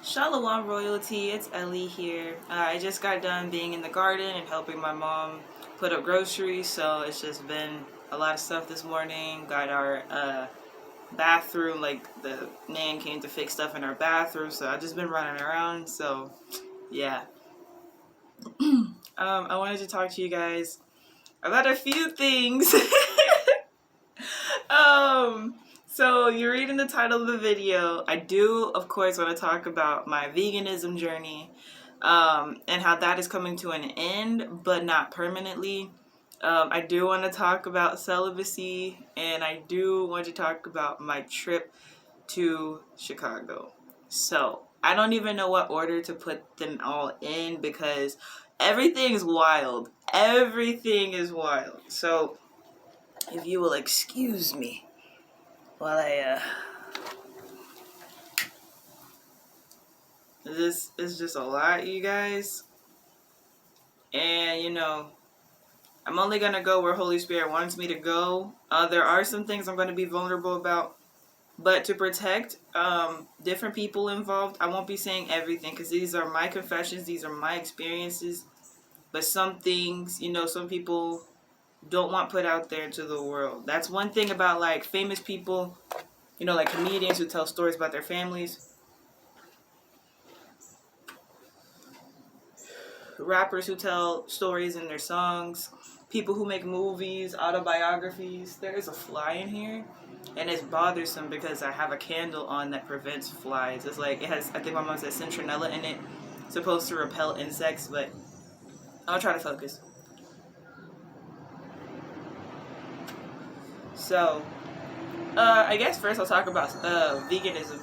Shalom royalty, it's Ellie here. I just got done being in the garden and helping my mom put up groceries, so it's just been a lot of stuff this morning. Got our bathroom, like the nan came to fix stuff in our bathroom, so I've just been running around, so yeah. I wanted to talk to you guys about a few things. So you're reading the title of the video. I do, of course, want to talk about my veganism journey, and how that is coming to an end, but not permanently. I do want to talk about celibacy, and I do want to talk about my trip to Chicago. So I don't even know what order to put them all in because everything is wild. Everything is wild. So if you will excuse me while this is just a lot, you guys. And I'm only gonna go where Holy Spirit wants me to go. There are some things I'm gonna be vulnerable about, but to protect different people involved, I won't be saying everything because these are my confessions, these are my experiences. But some things, some people don't want put out there into the world. That's one thing about like famous people, like comedians who tell stories about their families, rappers who tell stories in their songs, people who make movies, autobiographies. There is a fly in here, and it's bothersome because I have a candle on that prevents flies. It's like, it has, I think my mom said citronella in it. It's supposed to repel insects, but I'll try to focus. So, I guess first I'll talk about veganism.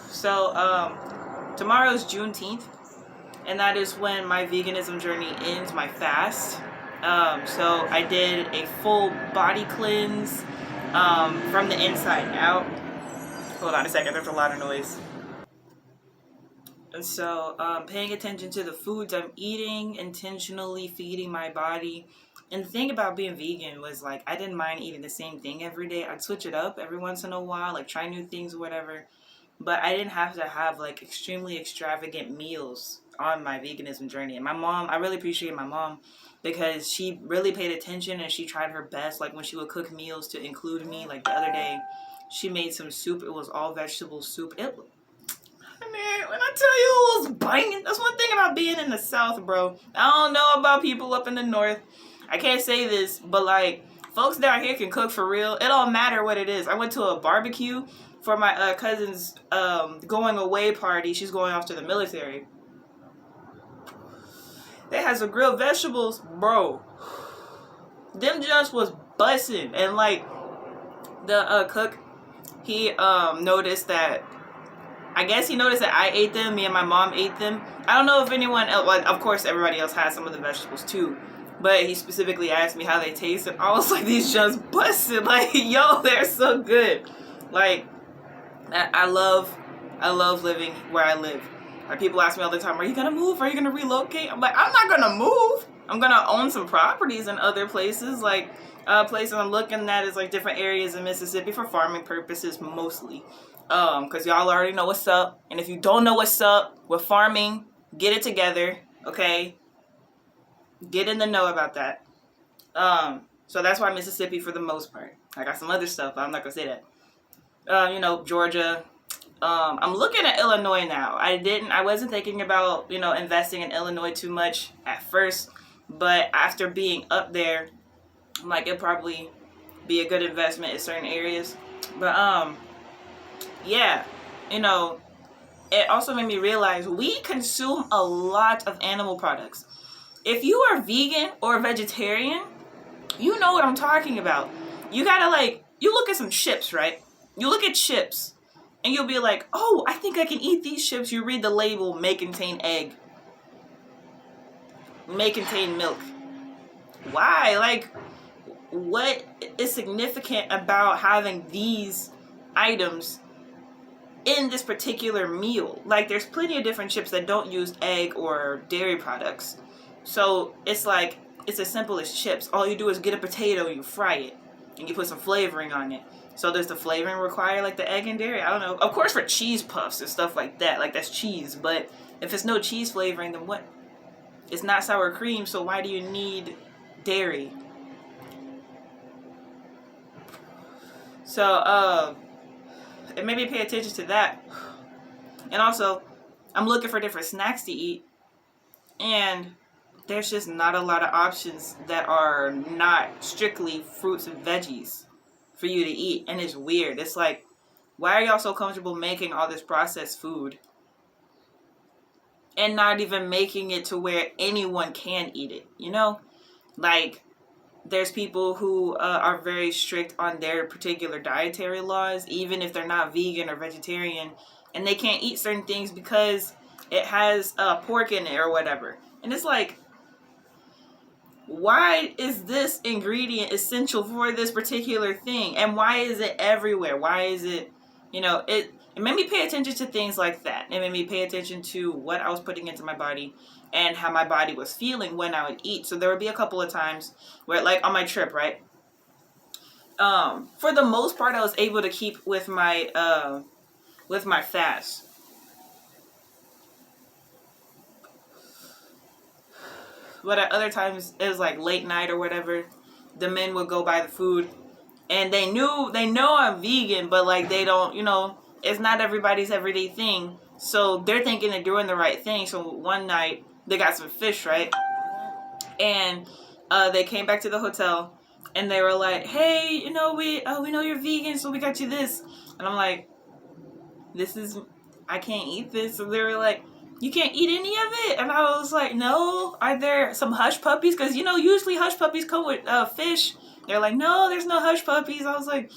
So, tomorrow's Juneteenth, and that is when my veganism journey ends, my fast. So I did a full body cleanse from the inside out. Hold on a second, there's a lot of noise. And so paying attention to the foods I'm eating, intentionally feeding my body. And the thing about being vegan was like, I didn't mind eating the same thing every day. I'd switch it up every once in a while, like try new things or whatever. But I didn't have to have like extremely extravagant meals on my veganism journey. And my mom, I really appreciate my mom because she really paid attention and she tried her best. Like when she would cook meals to include me, like the other day, she made some soup. It was all vegetable soup. When I tell you it was banging, that's one thing about being in the South, bro. I don't know about people up in the North. I can't say this, but like, folks down here can cook for real. It don't matter what it is. I went to a barbecue for my cousin's going away party. She's going off to the military. They had some grilled vegetables, bro. Them just was bussin'. And like, the cook, he noticed that, I guess he noticed that I ate them. Me and my mom ate them. I don't know if anyone else, well, of course everybody else had some of the vegetables too. But he specifically asked me how they tasted. I was like, these just busted. Like, yo, they're so good. Like, I love living where I live. Like, people ask me all the time, are you gonna move? Are you gonna relocate? I'm like, I'm not gonna move. I'm gonna own some properties in other places. Like, places I'm looking at is like different areas in Mississippi for farming purposes mostly. Because y'all already know what's up. And if you don't know what's up with farming, get it together, okay? Get in the know about that. So that's why Mississippi for the most part. I got some other stuff, but I'm not going to say that. Georgia. I'm looking at Illinois now. I wasn't thinking about, investing in Illinois too much at first. But after being up there, I'm like, it'd probably be a good investment in certain areas. But, yeah, it also made me realize we consume a lot of animal products. If you are vegan or vegetarian, you know what I'm talking about. You gotta you look at some chips, right? You look at chips and you'll be like, oh, I think I can eat these chips. You read the label, may contain egg, may contain milk. Why? Like, what is significant about having these items in this particular meal? Like, there's plenty of different chips that don't use egg or dairy products. So it's like, it's as simple as chips. All you do is get a potato, you fry it, and you put some flavoring on it. So does the flavoring require like the egg and dairy? I don't know. Of course for cheese puffs and stuff like that, like that's cheese. But if it's no cheese flavoring, then what? It's not sour cream, so why do you need dairy? So and maybe pay attention to that. And also, I'm looking for different snacks to eat, and there's just not a lot of options that are not strictly fruits and veggies for you to eat. And it's weird. It's like, why are y'all so comfortable making all this processed food and not even making it to where anyone can eat it? You know, like there's people who are very strict on their particular dietary laws, even if they're not vegan or vegetarian, and they can't eat certain things because it has pork in it or whatever. And it's like, why is this ingredient essential for this particular thing? And why is it everywhere? Why is it, it made me pay attention to things like that. It made me pay attention to what I was putting into my body and how my body was feeling when I would eat. So there would be a couple of times where, like on my trip, right? For the most part, I was able to keep with my fast. But at other times, it was like late night or whatever. The men would go buy the food, and they know I'm vegan, but like they don't, it's not everybody's everyday thing. So they're thinking they're doing the right thing. So one night they got some fish, right? And they came back to the hotel, and they were like, "Hey, we know you're vegan, so we got you this." And I'm like, I can't eat this. So they were like, "You can't eat any of it?" And I was like, "No, are there some hush puppies? Because, usually hush puppies come with fish." They're like, "No, there's no hush puppies." I was like,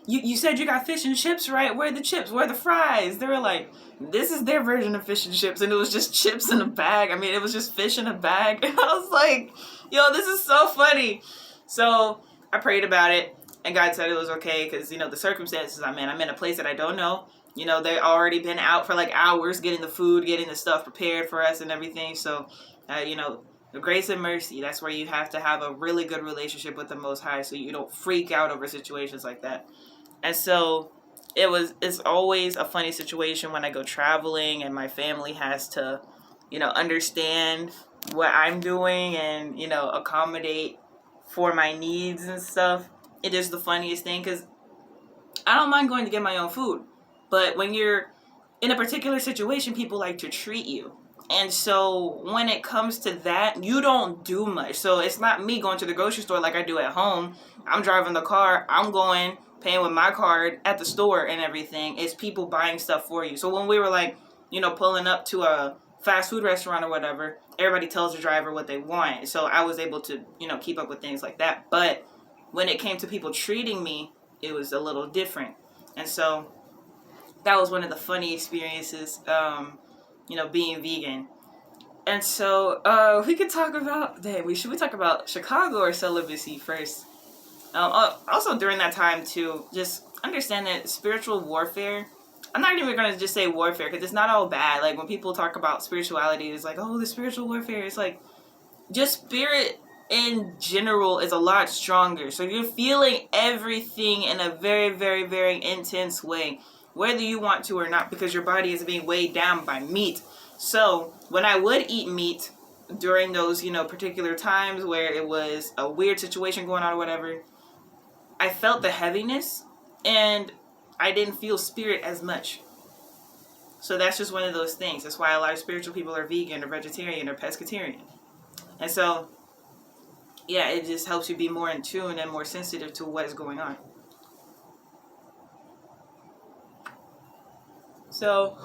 you said you got fish and chips, right? Where are the chips? Where are the fries? They were like, this is their version of fish and chips. And it was just chips in a bag. I mean, it was just fish in a bag. And I was like, yo, this is so funny. So I prayed about it, and God said it was okay because, the circumstances I'm in a place that I don't know. They already been out for like hours getting the food, getting the stuff prepared for us and everything. So, the grace and mercy, that's where you have to have a really good relationship with the Most High so you don't freak out over situations like that. And so it's always a funny situation when I go traveling and my family has to, understand what I'm doing and, accommodate for my needs and stuff. It is the funniest thing because I don't mind going to get my own food. But when you're in a particular situation, people like to treat you. And so when it comes to that, you don't do much. So it's not me going to the grocery store like I do at home. I'm driving the car. I'm going, paying with my card at the store and everything. It's people buying stuff for you. So when we were like, pulling up to a fast food restaurant or whatever, everybody tells the driver what they want. So I was able to, keep up with things like that. But when it came to people treating me, it was a little different. And so that was one of the funny experiences, being vegan. And so we could talk about, should we talk about Chicago or celibacy first? Also during that time too, just understand that spiritual warfare, I'm not even going to just say warfare because it's not all bad. Like when people talk about spirituality, it's like, oh, the spiritual warfare. It's like, just spirit in general is a lot stronger. So you're feeling everything in a very, very, very intense way, whether you want to or not, because your body is being weighed down by meat. So when I would eat meat during those, particular times where it was a weird situation going on or whatever, I felt the heaviness and I didn't feel spirit as much. So that's just one of those things. That's why a lot of spiritual people are vegan or vegetarian or pescatarian. And so, yeah, it just helps you be more in tune and more sensitive to what is going on. So,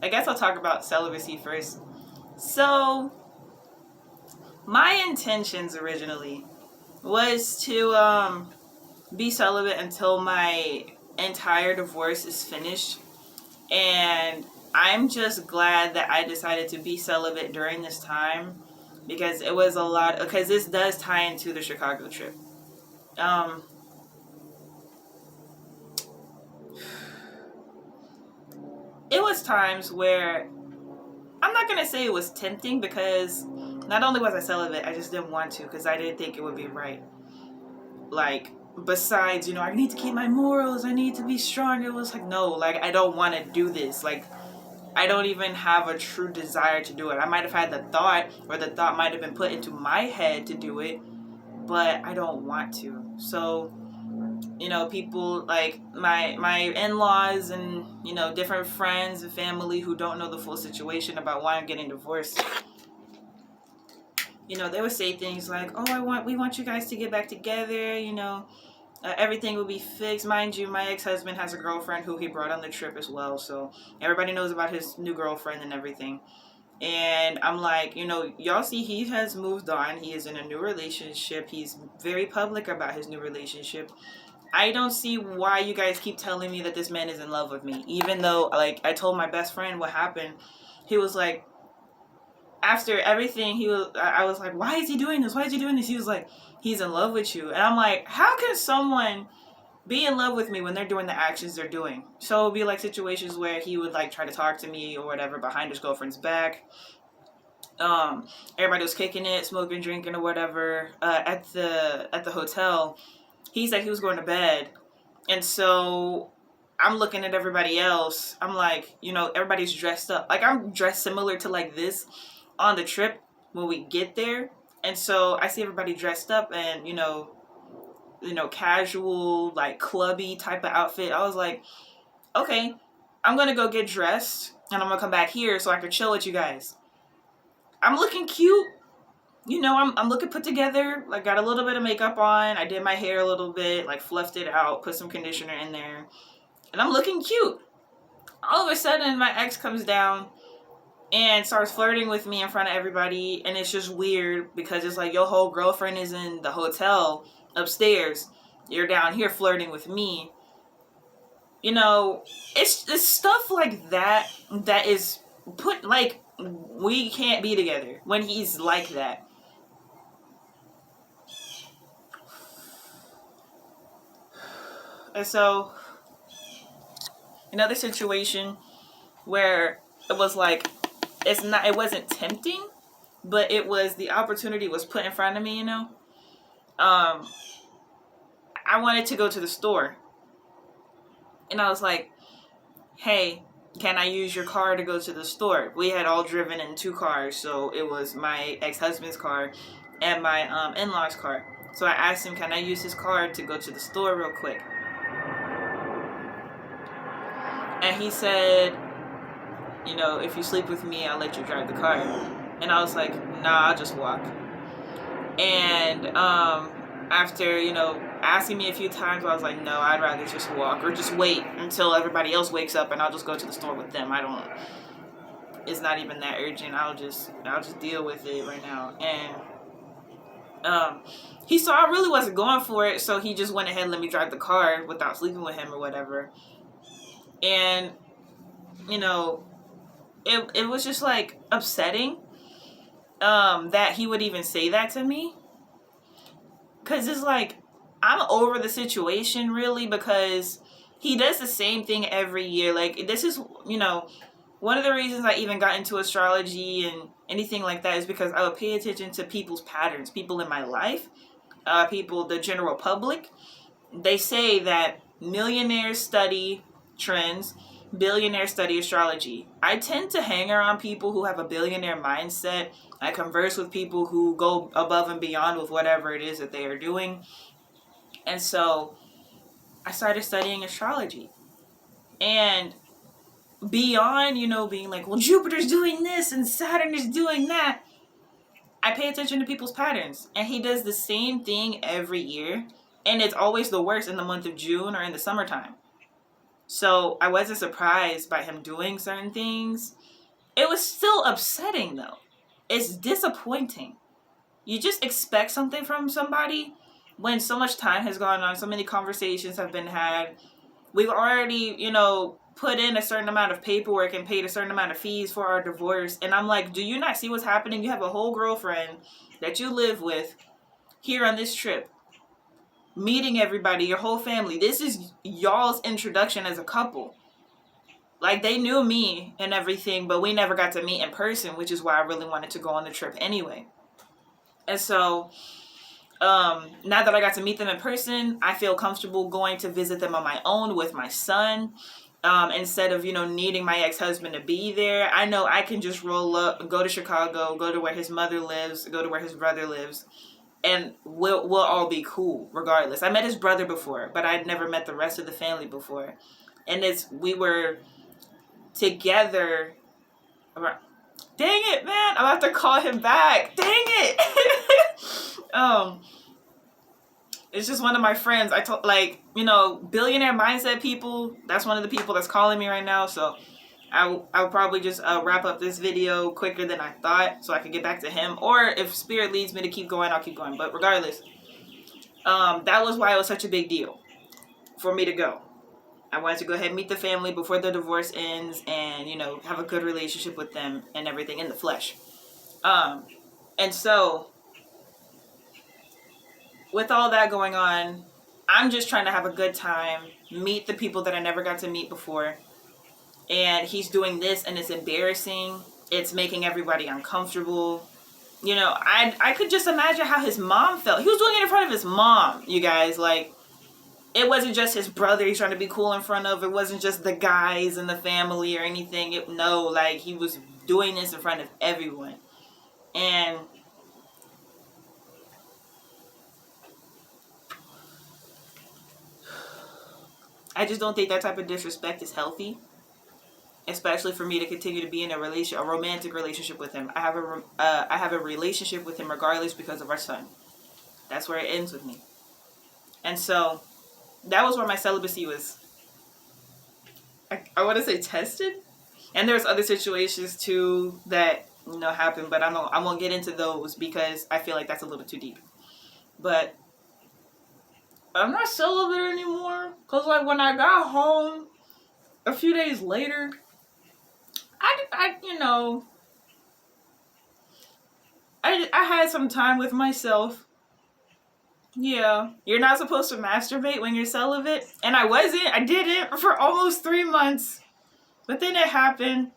I guess I'll talk about celibacy first. So, my intentions originally was to be celibate until my entire divorce is finished. And I'm just glad that I decided to be celibate during this time because it was a lot, because this does tie into the Chicago trip. It was times where, I'm not going to say it was tempting because not only was I celibate, I just didn't want to because I didn't think it would be right. Like, besides, I need to keep my morals, I need to be strong. It was like, no, like, I don't want to do this. Like, I don't even have a true desire to do it. I might have had the thought, or the thought might have been put into my head to do it, but I don't want to. So, people like my in-laws and, different friends and family who don't know the full situation about why I'm getting divorced, they would say things like, oh, we want you guys to get back together, everything will be fixed. Mind you, my ex-husband has a girlfriend who he brought on the trip as well, so everybody knows about his new girlfriend and everything. And I'm like, y'all see he has moved on. He is in a new relationship. He's very public about his new relationship. I don't see why you guys keep telling me that this man is in love with me. Even though, like, I told my best friend what happened. He was like, after everything, I was like, why is he doing this? Why is he doing this? He was like, he's in love with you. And I'm like, how can someone be in love with me when they're doing the actions they're doing? So it would be like situations where he would like try to talk to me or whatever behind his girlfriend's back. Everybody was kicking it, smoking, drinking, or whatever. At the hotel, he said he was going to bed, and so I'm looking at everybody else. I'm like, everybody's dressed up. Like, I'm dressed similar to like this on the trip when we get there, and so I see everybody dressed up and casual, like clubby type of outfit. I was like, okay, I'm gonna go get dressed and I'm gonna come back here so I can chill with you guys. I'm looking cute. I'm looking put together. Like, got a little bit of makeup on. I did my hair a little bit, like fluffed it out, put some conditioner in there. And I'm looking cute. All of a sudden, my ex comes down and starts flirting with me in front of everybody. And it's just weird because it's like, your whole girlfriend is in the hotel upstairs. You're down here flirting with me. It's stuff like that that is put, like, we can't be together when he's like that. And so, another situation where it was like, it wasn't tempting, but it was, the opportunity was put in front of me, I wanted to go to the store. And I was like, hey, can I use your car to go to the store? We had all driven in 2 cars, so it was my ex-husband's car and my in-law's car. So I asked him, can I use his car to go to the store real quick? And he said, if you sleep with me, I'll let you drive the car. And I was like, nah, I'll just walk. And after, asking me a few times, I was like, no, I'd rather just walk, or just wait until everybody else wakes up and I'll just go to the store with them. It's not even that urgent. I'll just deal with it right now. And he saw I really wasn't going for it, so he just went ahead and let me drive the car without sleeping with him or whatever. And, it was just like upsetting that he would even say that to me. Because it's like, I'm over the situation really, because he does the same thing every year. Like, this is, one of the reasons I even got into astrology and anything like that is because I would pay attention to people's patterns, people in my life, people, the general public. They say that millionaires study trends, billionaires study astrology. I tend to hang around people who have a billionaire mindset. I converse with people who go above and beyond with whatever it is that they are doing. And so I started studying astrology. And beyond, being like, well, Jupiter's doing this and Saturn is doing that, I pay attention to people's patterns. And he does the same thing every year. And it's always the worst in the month of June or in the summertime. So I wasn't surprised by him doing certain things. It was still upsetting, though. It's disappointing. You just expect something from somebody when so much time has gone on, so many conversations have been had. We've already, put in a certain amount of paperwork and paid a certain amount of fees for our divorce. And I'm like, do you not see what's happening? You have a whole girlfriend that you live with here on this trip, meeting everybody, your whole family. This is y'all's introduction as a couple. Like, they knew me and everything, but we never got to meet in person, which is why I really wanted to go on the trip anyway. And so Now that I got to meet them in person, I feel comfortable going to visit them on my own with my son. Instead of, needing my ex-husband to be there. I know I can just roll up, go to Chicago, go to where his mother lives, go to where his brother lives, and we'll all be cool regardless. I met his brother before, but I'd never met the rest of the family before. And we were together. Dang it, man! I'll have to call him back. Dang it! It's just one of my friends. I told, billionaire mindset people. That's one of the people that's calling me right now. So I'll probably just wrap up this video quicker than I thought, so I can get back to him. Or if spirit leads me to keep going, I'll keep going. But regardless, that was why it was such a big deal for me to go. I wanted to go ahead and meet the family before the divorce ends, and have a good relationship with them and everything in the flesh. And so, with all that going on, I'm just trying to have a good time, meet the people that I never got to meet before. And he's doing this, and it's embarrassing. It's making everybody uncomfortable. I could just imagine how his mom felt. He was doing it in front of his mom, you guys. Like, it wasn't just his brother he's trying to be cool in front of. It wasn't just the guys in the family or anything. He was doing this in front of everyone. And I just don't think that type of disrespect is healthy, especially for me to continue to be in a romantic relationship with him. I have a relationship with him regardless because of our son. That's where it ends with me. And so that was where my celibacy was, I want to say, tested. And there's other situations too that happen, but I won't get into those because I feel like that's a little too deep. But I'm not celibate anymore, because when I got home a few days later, I had some time with myself. Yeah, you're not supposed to masturbate when you're celibate, and I didn't for almost 3 months, but then it happened,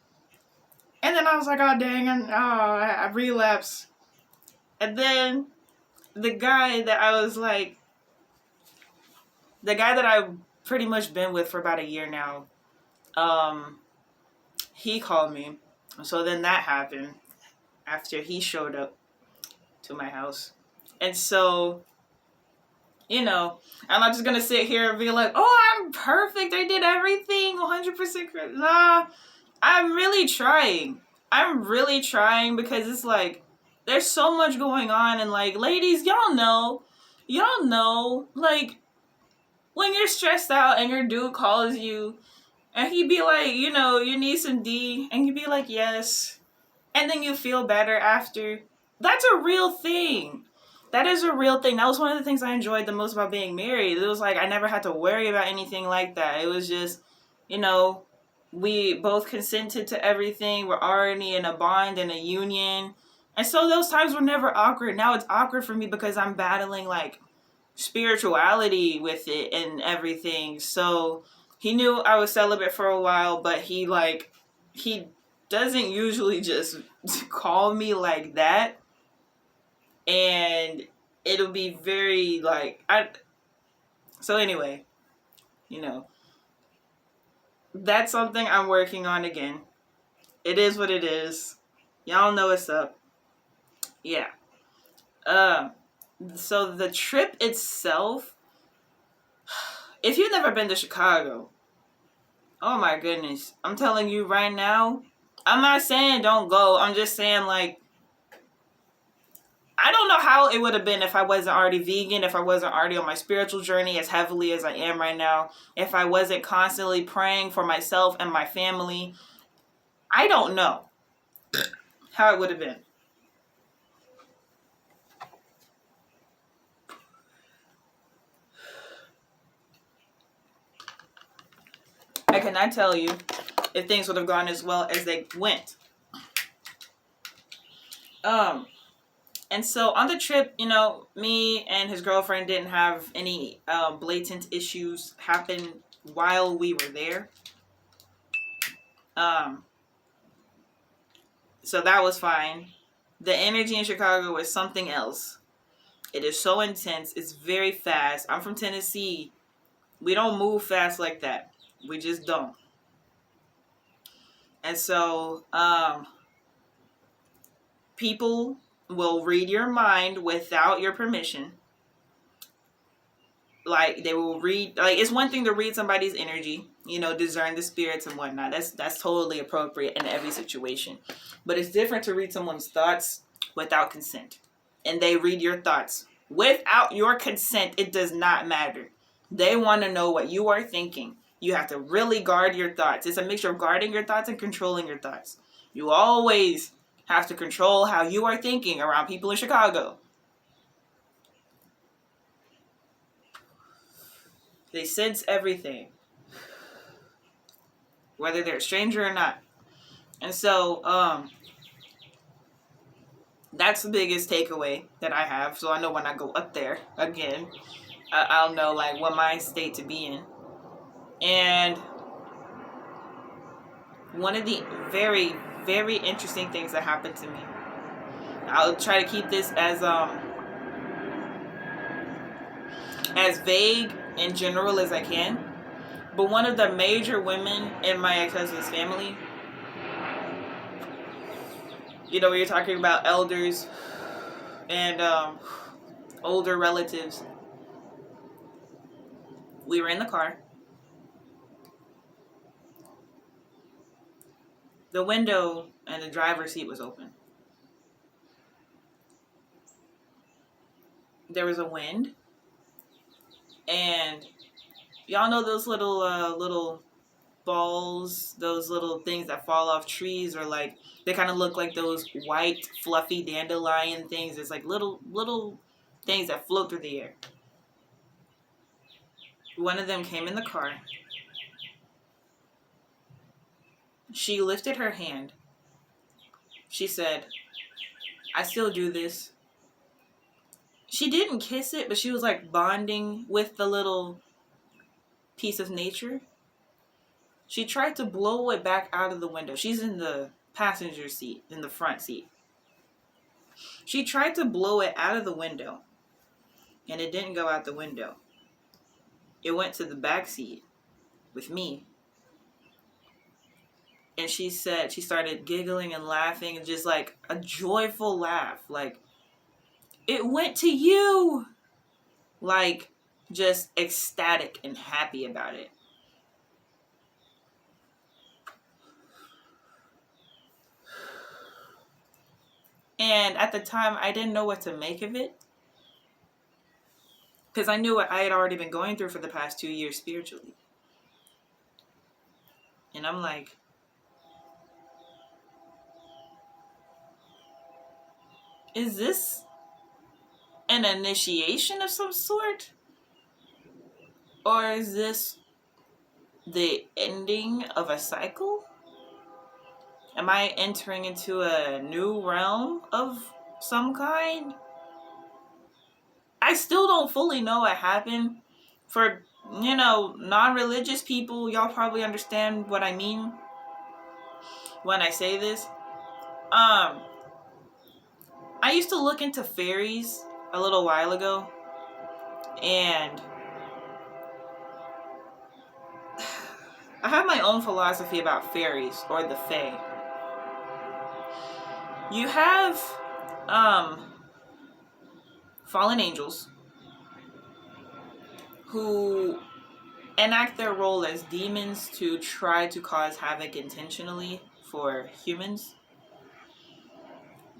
and then I was like, oh dang, I relapsed. And then the guy that I've pretty much been with for about a year now, he called me. So then that happened after he showed up to my house. And so, I'm not just going to sit here and be like, oh, I'm perfect. I did everything 100% correct. Nah, I'm really trying. Because it's like, there's so much going on. And like, ladies, y'all know, like, when you're stressed out and your dude calls you and he'd be like, you need some D, and you'd be like, yes. And then you feel better after. That's a real thing. That is a real thing. That was one of the things I enjoyed the most about being married. It was like I never had to worry about anything like that. It was just, we both consented to everything. We're already in a bond and a union. And so those times were never awkward. Now it's awkward for me because I'm battling like spirituality with it and everything. So he knew I was celibate for a while, but he doesn't usually just call me like that. And it'll be very so anyway, that's something I'm working on again. It is what it is. Y'all know what's up. Yeah. So the trip itself, if you've never been to Chicago, oh my goodness, I'm telling you right now, I'm not saying don't go. I'm just saying, like, I don't know how it would have been if I wasn't already vegan, if I wasn't already on my spiritual journey as heavily as I am right now, if I wasn't constantly praying for myself and my family. I don't know how it would have been. I cannot tell you if things would have gone as well as they went. And so on the trip, me and his girlfriend didn't have any blatant issues happen while we were there. So that was fine. The energy in Chicago was something else. It is so intense. It's very fast. I'm from Tennessee. We don't move fast like that. We just don't. And so, people will read your mind without your permission. Like, they will read, like, it's one thing to read somebody's energy, discern the spirits and whatnot. That's totally appropriate in every situation. But it's different to read someone's thoughts without consent. And they read your thoughts without your consent. It does not matter. They want to know what you are thinking. You have to really guard your thoughts. It's a mixture of guarding your thoughts and controlling your thoughts. You always have to control how you are thinking around people in Chicago. They sense everything, whether they're a stranger or not. And so, that's the biggest takeaway that I have. So I know when I go up there again, I'll know like what mind state to be in. And one of the very, very interesting things that happened to me, I'll try to keep this as vague in general as I can. But one of the major women in my ex-husband's family, we were talking about elders and older relatives. We were in the car. The window and the driver's seat was open. There was a wind. And y'all know those little balls, those little things that fall off trees, or like they kind of look like those white fluffy dandelion things. It's like little things that float through the air. One of them came in the car. She lifted her hand. She said, "I still do this." She didn't kiss it, but she was like bonding with the little piece of nature. She tried to blow it back out of the window. She's in the passenger seat, in the front seat. She tried to blow it out of the window, and it didn't go out the window. It went to the back seat with me. And she said, she started giggling and laughing, and just like a joyful laugh, like, "It went to you!" Like, just ecstatic and happy about it. And at the time, I didn't know what to make of it. Because I knew what I had already been going through for the past 2 years spiritually. And I'm like, is this an initiation of some sort? Or is this the ending of a cycle? Am I entering into a new realm of some kind? I still don't fully know what happened. For, non-religious people, y'all probably understand what I mean when I say this. I used to look into fairies a little while ago, and I have my own philosophy about fairies, or the fae. You have fallen angels who enact their role as demons to try to cause havoc intentionally for humans.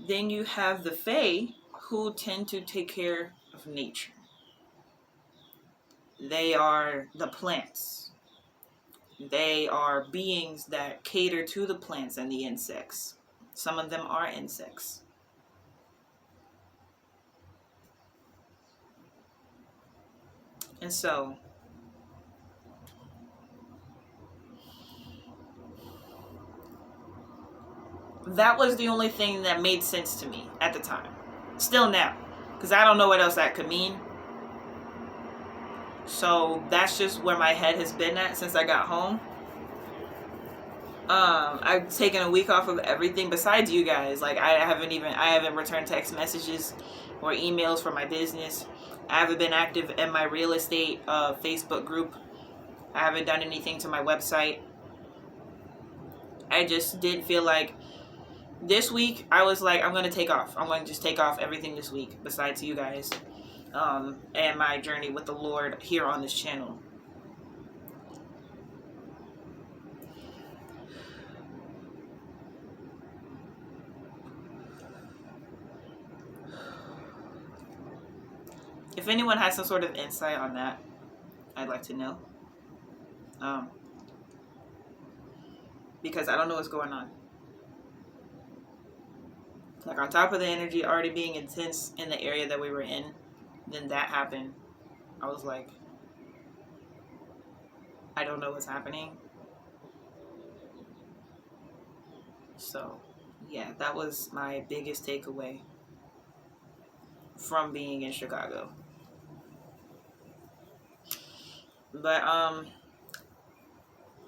Then you have the fae, who tend to take care of nature. They are the plants. They are beings that cater to the plants and the insects. Some of them are insects. And so, that was the only thing that made sense to me at the time. Still now. Because I don't know what else that could mean. So that's just where my head has been at since I got home. I've taken a week off of everything besides you guys. Like I haven't returned text messages or emails for my business. I haven't been active in my real estate Facebook group. I haven't done anything to my website. I just didn't feel like this week. I was like, I'm gonna take off. I'm going to just take off everything this week besides you guys, and my journey with the Lord here on this channel. If anyone has some sort of insight on that, I'd like to know. Because I don't know what's going on. Like, on top of the energy already being intense in the area that we were in, then that happened. I was like, I don't know what's happening. So, yeah, that was my biggest takeaway from being in Chicago. But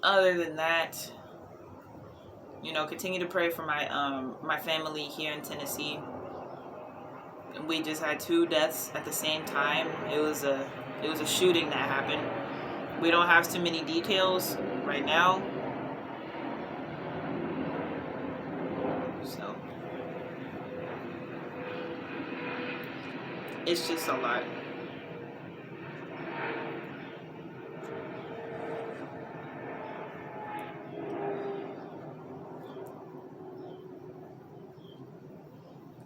other than that, you know, continue to pray for my family here in Tennessee. We just had 2 deaths at the same time. It was a shooting that happened. We don't have too many details right now. So it's just a lot.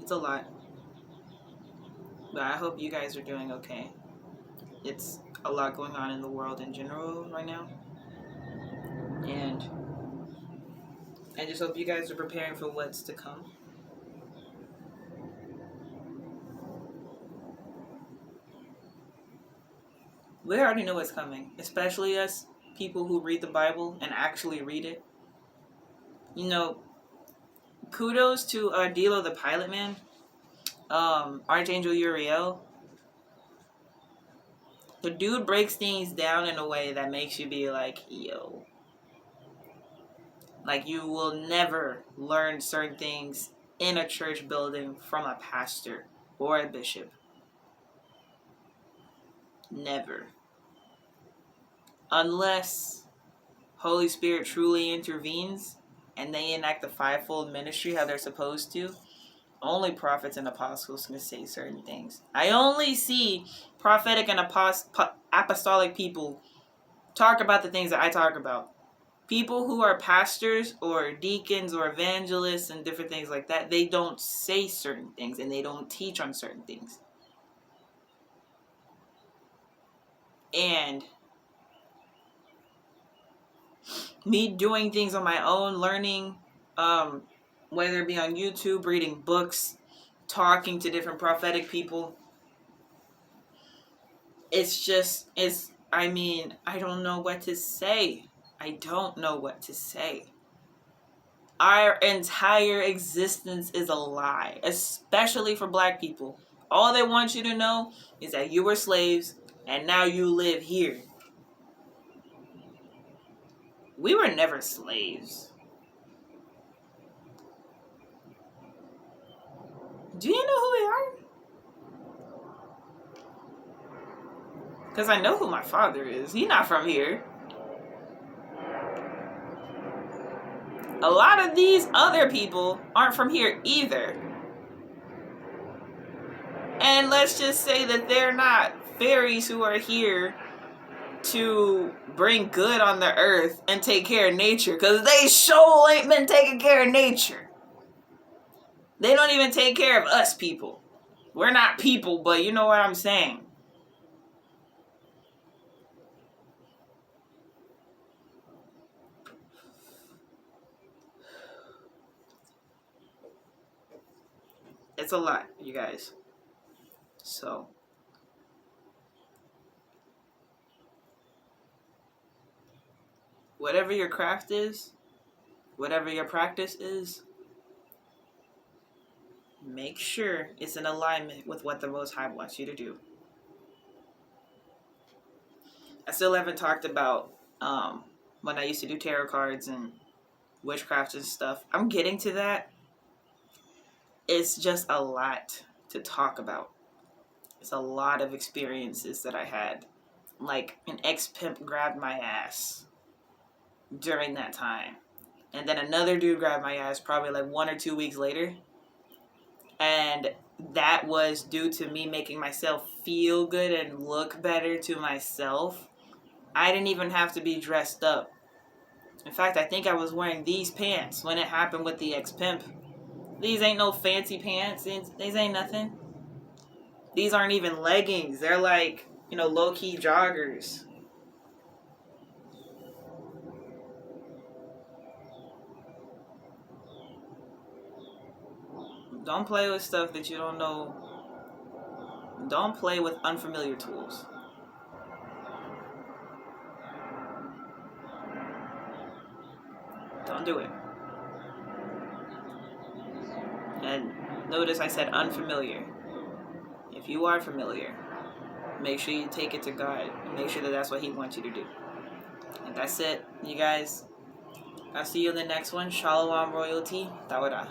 It's a lot. But I hope you guys are doing okay. It's a lot going on in the world in general right now. And I just hope you guys are preparing for what's to come. We already know what's coming, especially us people who read the Bible and actually read it. You know, kudos to Dilo the Pilot Man, Archangel Uriel. The dude breaks things down in a way that makes you be like, yo. Like, you will never learn certain things in a church building from a pastor or a bishop. Never. Unless Holy Spirit truly intervenes and they enact the 5-fold ministry how they're supposed to. Only prophets and apostles can say certain things. I only see prophetic and apostolic people talk about the things that I talk about. People who are pastors or deacons or evangelists and different things like that, they don't say certain things and they don't teach on certain things. And me doing things on my own, learning, whether it be on YouTube, reading books, talking to different prophetic people, I don't know what to say. I don't know what to say. Our entire existence is a lie, especially for Black people. All they want you to know is that you were slaves and now you live here. We were never slaves. Do you know who we are? Because I know who my father is. He's not from here. A lot of these other people aren't from here either. And let's just say that they're not fairies who are here to bring good on the earth and take care of nature. Because they sure ain't been taking care of nature. They don't even take care of us people. We're not people, but you know what I'm saying. It's a lot, you guys. So, whatever your craft is, whatever your practice is, make sure it's in alignment with what the Most High wants you to do. I still haven't talked about when I used to do tarot cards and witchcraft and stuff. I'm getting to that. It's just a lot to talk about. It's a lot of experiences that I had. Like, an ex-pimp grabbed my ass during that time. And then another dude grabbed my ass probably like 1 or 2 weeks later. And that was due to me making myself feel good and look better to myself. I didn't even have to be dressed up. In fact, I think I was wearing these pants when it happened with the ex-pimp. These ain't no fancy pants. These ain't nothing. These aren't even leggings. They're like, low-key joggers. Don't play with stuff that you don't know. Don't play with unfamiliar tools. Don't do it. And notice I said unfamiliar. If you are familiar, make sure you take it to God. Make sure that that's what He wants you to do. And that's it, you guys. I'll see you in the next one. Shalom royalty. Tawada.